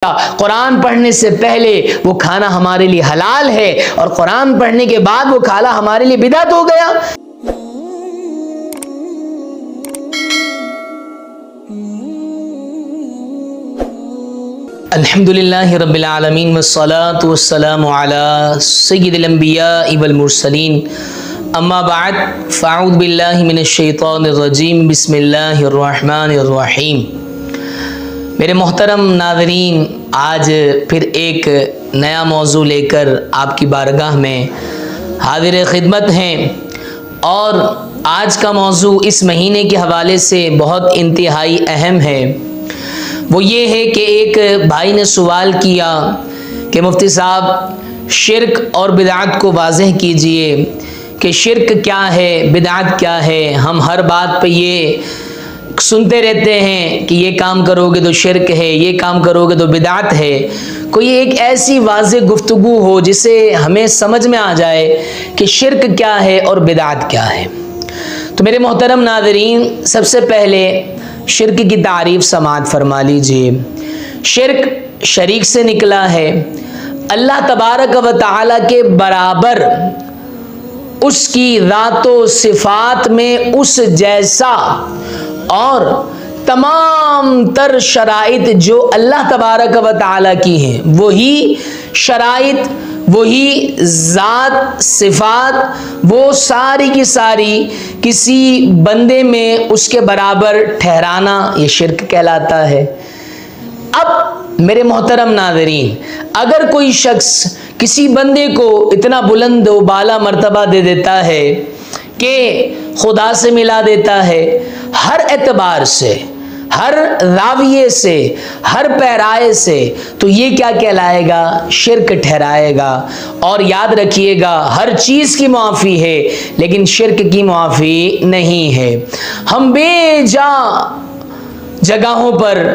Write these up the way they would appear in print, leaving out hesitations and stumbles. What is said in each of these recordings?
कुरान पढ़ने से पहले वो खाना हमारे लिए हलाल है और कुरान पढ़ने के बाद वो खाना हमारे लिए बिदअत हो गया। अल्हम्दुलिल्लाहि रब्बिल आलमीन वस्सलातु वस्सलामु अला सय्यिदिल अंबिया वल मुरसलीन अम्मा बाद फ़अऊज़ु बिल्लाहि मिनश शैतानिर रजीम बिस्मिल्लाहिर रहमानिर रहीम। मेरे मोहतरम नाज़रीन, आज फिर एक नया मौजू लेकर आपकी बारगाह में हाज़िर खिदमत हैं और आज का मौजू इस महीने के हवाले से बहुत इंतहाई अहम है। वो ये है कि एक भाई ने सवाल किया कि मुफ्ती साहब, शिर्क और बिदअत को वाज़ेह कीजिए कि शिर्क क्या है, बिदअत क्या है। हम हर बात पे ये सुनते रहते हैं कि ये काम करोगे तो शिर्क है, ये काम करोगे तो बिदअत है। कोई एक ऐसी वाज़ेह गुफ्तगू हो जिसे हमें समझ में आ जाए कि शिर्क क्या है और बिदअत क्या है। तो मेरे मोहतरम नाज़रीन, सबसे पहले शिर्क की तारीफ समाअत फरमा लीजिए। शिर्क शरीक से निकला है। अल्लाह तबारक व तआला के बराबर उसकी ज़ातो सिफ़ात में उस जैसा और तमाम तर शराइत जो अल्लाह तबारक व तआला की हैं, वही शराइत, वही ज़ात सिफ़ात, वो सारी की सारी किसी बंदे में उसके बराबर ठहराना, ये शिर्क कहलाता है। अब मेरे मोहतरम नाज़रीन, अगर कोई शख्स किसी बंदे को इतना बुलंद व बाला मर्तबा दे देता है कि खुदा से मिला देता है, हर एतबार से, हर राविये से, हर पैराए से, तो ये क्या कहलाएगा? शिर्क ठहराएगा। और याद रखिएगा, हर चीज़ की मुआफ़ी है लेकिन शिर्क की मुआफ़ी नहीं है। हम बेजा जगहों पर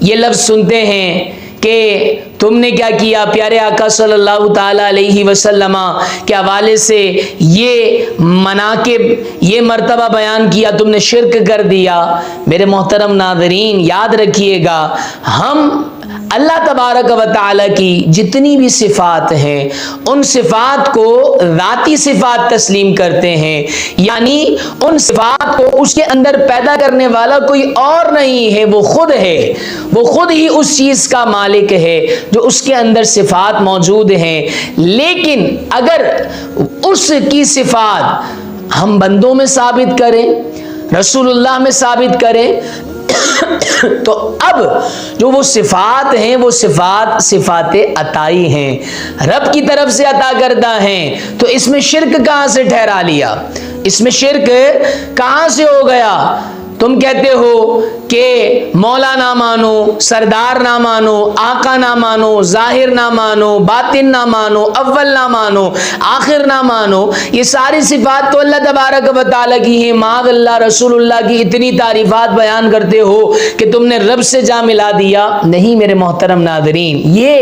ये लफ्ज़ सुनते हैं कि तुमने क्या किया, प्यारे आका सल्लल्लाहु ताला अलैहि वसल्लम के हवाले से ये मनाकिब, ये मर्तबा बयान किया, तुमने शिर्क कर दिया। मेरे मोहतरम नाज़रीन, याद रखिएगा, हम अल्लाह तबारक व तआला की जितनी भी सिफ़ात हैं उन सिफ़ात को ज़ाती सिफ़ात तस्लीम करते हैं, यानी उन सिफ़ात को उसके अंदर पैदा करने वाला कोई और नहीं है, वो खुद है। वो खुद ही उस चीज़ का मालिक है जो उसके अंदर सिफ़ात मौजूद हैं। लेकिन अगर उसकी सिफ़ात हम बंदों में साबित करें, रसूलुल्लाह में साबित करें, तो अब जो वो सिफ़ात हैं वो सिफ़ात अताई हैं, रब की तरफ से अता करदा हैं। तो इसमें शिर्क कहाँ से ठहरा लिया? इसमें शिर्क कहाँ से हो गया? तुम कहते हो कि मौला ना मानो, सरदार ना मानो, आका ना मानो, जाहिर ना मानो, बातिन ना मानो, अव्वल ना मानो, आखिर ना मानो। ये सारी सिफ़ात तो अल्लाह तबारक व तआला की हैं। माद अल्लाह, रसूलुल्लाह की इतनी तारीफ़ात बयान करते हो कि तुमने रब से जा मिला दिया। नहीं मेरे मोहतरम नाज़रीन, ये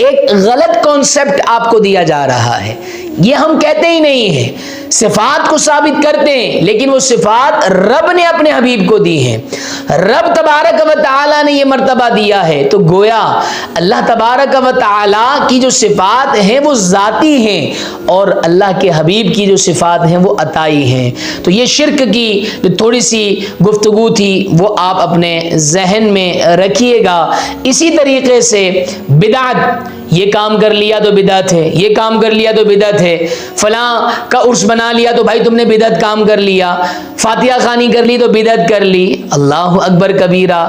एक गलत कॉन्सेप्ट आपको दिया जा रहा है। ये हम कहते ही नहीं है, सिफ़ात को साबित करते हैं, लेकिन वो सिफ़ात रब ने अपने हबीब को दी है। रब तबारक व तआला ने ये मर्तबा दिया है। तो गोया अल्लाह तबारक व तआला की जो सिफ़ात हैं वो ज़ाती हैं और अल्लाह के हबीब की जो सिफ़ात हैं वो अताई हैं। तो ये शिर्क की जो थोड़ी सी गुफ्तगू थी वो आप अपने जहन में रखिएगा। इसी तरीके से बिदअत, ये काम कर लिया तो बिदअत है, ये काम कर लिया तो बिदअत है, फलां का उर्स बना लिया तो भाई तुमने बिदअत काम कर लिया, फातिहा खानी कर ली तो बिदअत कर ली। अल्लाहु अकबर कबीरा,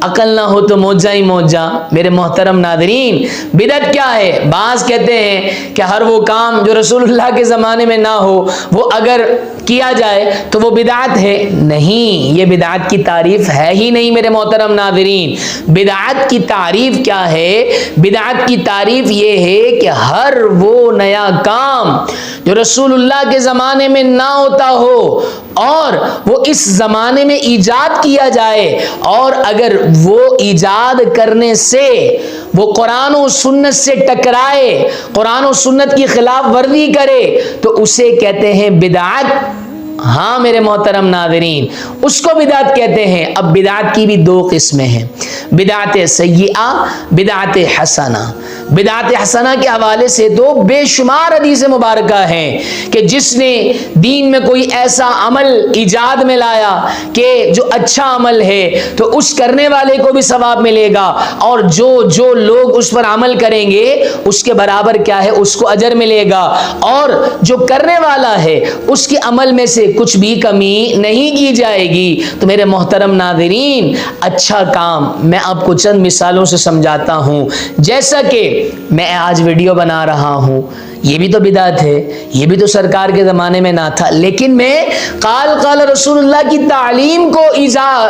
अकल ना हो तो मौजा ही मौजा। मेरे मोहतरम नाज़रीन, बिदअत क्या है? बाज़ कहते हैं कि हर वो काम जो रसूलुल्लाह के ज़माने में ना हो वो अगर किया जाए तो वो बिदअत है। नहीं, ये बिदअत की तारीफ़ है ही नहीं मेरे मोहतरम नाज़रीन। बिदअत की तारीफ़ क्या है? बिदअत की तारीफ़ ये है कि हर वो नया काम जो रसूलुल्लाह के ज़माने में ना होता हो और वो इस ज़माने में ईजाद किया जाए, और अगर वो ईजाद करने से वो कुरान और सुन्नत से टकराए, कुरान और सुन्नत की खिलाफ वर्जी करे, तो उसे कहते हैं बिदअत। हाँ मेरे मोहतरम नाज़रीन, उसको बिदात कहते हैं। अब बिदात की भी दो किस्में हैं, बिदात सय्यिआ, बिदात हसना। बिदात हसना के हवाले से तो बेशुमार हदीस मुबारका हैं कि जिसने दीन में कोई ऐसा अमल इजाद में लाया कि जो अच्छा अमल है तो उस करने वाले को भी सवाब मिलेगा, और जो लोग उस पर अमल करेंगे उसके बराबर क्या है, उसको अजर मिलेगा, और जो करने वाला है उसके अमल में से कुछ भी कमी नहीं की जाएगी। तो मेरे मोहतरम नाज़रीन, अच्छा काम मैं आपको चंद मिसालों से समझाता हूँ। जैसा कि मैं आज वीडियो बना रहा हूँ, ये भी तो बिदात है, ये भी तो सरकार के ज़माने में ना था, लेकिन मैं काल रसूलुल्लाह की तालीम को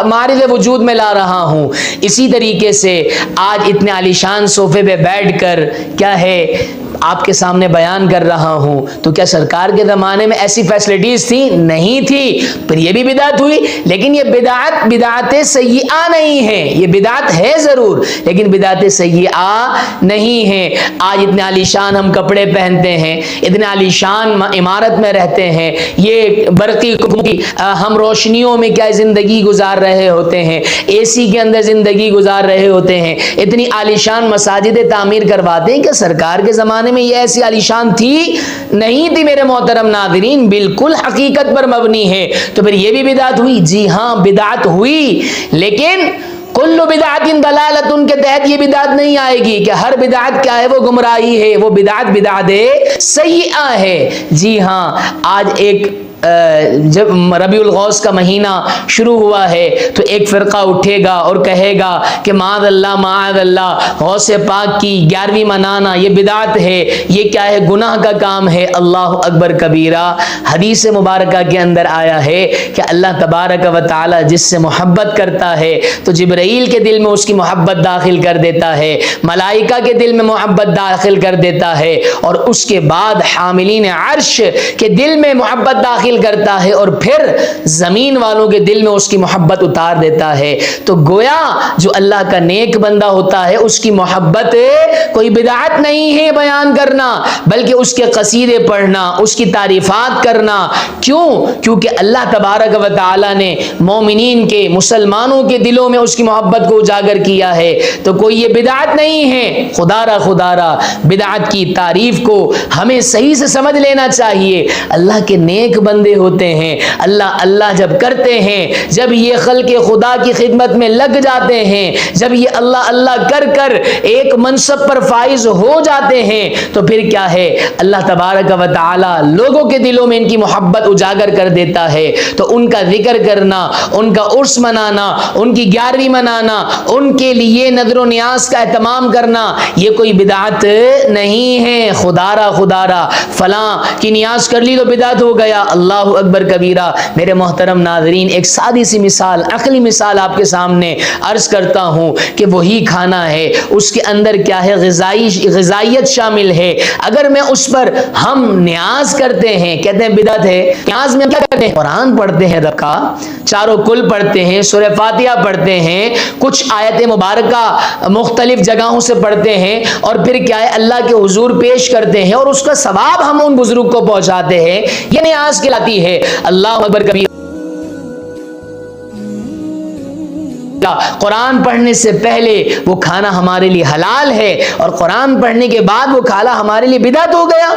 मारिद वजूद में ला रहा हूँ। इसी तरीके से आज इतने आलीशान सोफे पे बैठकर क्या है आपके सामने बयान कर रहा हूँ, तो क्या सरकार के ज़माने में ऐसी फैसिलिटीज़ थी? नहीं थी, पर ये भी बिदात हुई। लेकिन ये बिदात सय्यिआ नहीं है, ये बिदात है ज़रूर लेकिन बिदात सय्यिआ नहीं है। आज इतने आलीशान हम कपड़े पहनते हैं, इतने आलीशान इमारत में रहते हैं, ये बरक़ी की हम रोशनियों में क्या ज़िंदगी गुजार रहे होते हैं, AC के अंदर ज़िंदगी गुजार रहे होते हैं, इतनी आलीशान मसाजिद तामीर करवाते हैं। क्या सरकार के ज़माने में ये ऐसी आलीशान थी? नहीं थी मेरे मोहतरम नाज़रीन, बिल्कुल हकीकत पर मबनी है। तो फिर ये भी बिदात हुई? जी हाँ, बिदात हुई, लेकिन कुल्लु बिदातिन दलालतुन के तहत ये बिदात नहीं आएगी कि हर बिदात क्या है, वो गुमराही है, वो बिदात सय्यिआ है। जी हाँ, आज एक जब रबीउल गौस का महीना शुरू हुआ है तो एक फ़िरका उठेगा और कहेगा कि माअल्लाह गौस पाक की 11वीं मनाना ये बिदात है, ये क्या है, गुनाह का काम है। अल्लाह अकबर कबीरा। हदीस मुबारका के अंदर आया है कि अल्लाह तबारक व तआला जिससे मोहब्बत करता है तो जिब्राईल के दिल में उसकी मोहब्बत दाखिल कर देता है, मलाइका के दिल में मोहब्बत दाखिल कर देता है, और उसके बाद हामिलीन अर्श के दिल में मोहब्बत दाखिल करता है, और फिर जमीन वालों के दिल में उसकी मोहब्बत उतार देता है। तो गोया जो अल्लाह का नेक बंदा होता है उसकी मोहब्बत कोई बिदात नहीं है बयान करना, बल्कि उसके कसीदे पढ़ना, उसकी तारीफात करना। क्यों? क्योंकि अल्लाह तबारक व तआला ने मोमिनीन के, मुसलमानों के दिलों में उसकी मोहब्बत को उजागर किया है। तो कोई ये बिदात नहीं है। खुदारा बिदात की तारीफ को हमें सही से समझ लेना चाहिए। अल्लाह के नेक बंदे होते हैं, अल्लाह जब करते हैं, जब ये खल्क़े खुदा की खिदमत में लग जाते हैं, जब ये अल्लाह कर कर एक मनसब पर फाइज हो जाते हैं, तो फिर क्या है, अल्लाह तबारक व तआला लोगों के दिलों में इनकी मोहब्बत उजागर कर देता है। तो उनका जिक्र करना, उनका उर्स मनाना, उनकी 11वीं मनाना, उनके लिए नजर नियाज का एहतमाम करना, ये कोई बिदात नहीं है। खुदारा फलां की नियाज कर ली तो बिदात हो गया। अल्लाह अकबर कबीरा। मेरे मोहतरम नाजरीन, एक सादी सी मिसाल, अकली मिसाल आपके सामने अर्ज करता हूँ कि वही खाना है, उसके अंदर क्या है, ग़िज़ाइयत शामिल है। अगर मैं उस पर हम न्याज करते हैं, कहते हैं बिदअत है। न्याज में क्या करते हैं? कुरान पढ़ते हैं, रब का चारों कुल पढ़ते हैं, सूरह फातिहा पढ़ते हैं, कुछ आयत मुबारका मुख्तलिफ जगहों से पढ़ते हैं, और फिर क्या है, अल्लाह के हुजूर पेश करते हैं, और उसका सवाब हम उन बुजुर्ग को पहुंचाते हैं। ये न्याज कहलाती है। अल्लाह अकबर कबीर। कुरान पढ़ने से पहले वो खाना हमारे लिए हलाल है, और कुरान पढ़ने के बाद वो खाना हमारे लिए बिदअत हो गया।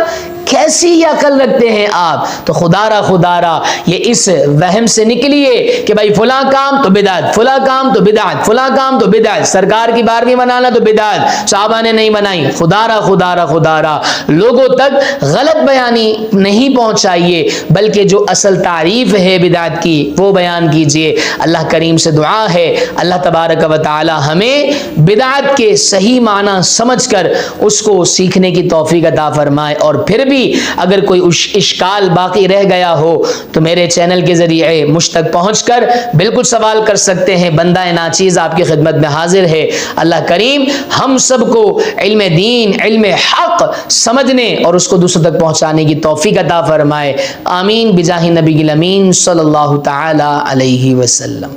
कैसी अकल रखते हैं आप? तो खुदारा ये इस वहम से निकलिए कि भाई फुला काम तो बिदअत, फुला काम तो बिदअत, फुला काम तो बिदअत, सरकार की 12वीं मनाना तो बिदअत, साहबा ने नहीं बनाई। खुदारा लोगों तक गलत बयानी नहीं पहुंचाइए, बल्कि जो असल तारीफ है बिदअत की वो बयान कीजिए। अल्लाह करीम से दुआ है, अल्लाह तबारक व तआला हमें बिदअत के सही माना समझकर उसको सीखने की तौफीक अता फरमाए। और फिर भी अगर कोई इश्काल बाकी रह गया हो तो मेरे चैनल के जरिए मुझ तक पहुंचकर बिल्कुल सवाल कर सकते हैं। बंदा नाचीज आपकी खिदमत में हाजिर है। अल्लाह करीम हम सबको इल्म दीन, इल्म हक समझने और उसको दूसरों तक पहुंचाने की तौफीक अता फरमाए। आमीन बिजाहि नबी अमीन सल्लल्लाहु तआला अलैहि वसल्लम।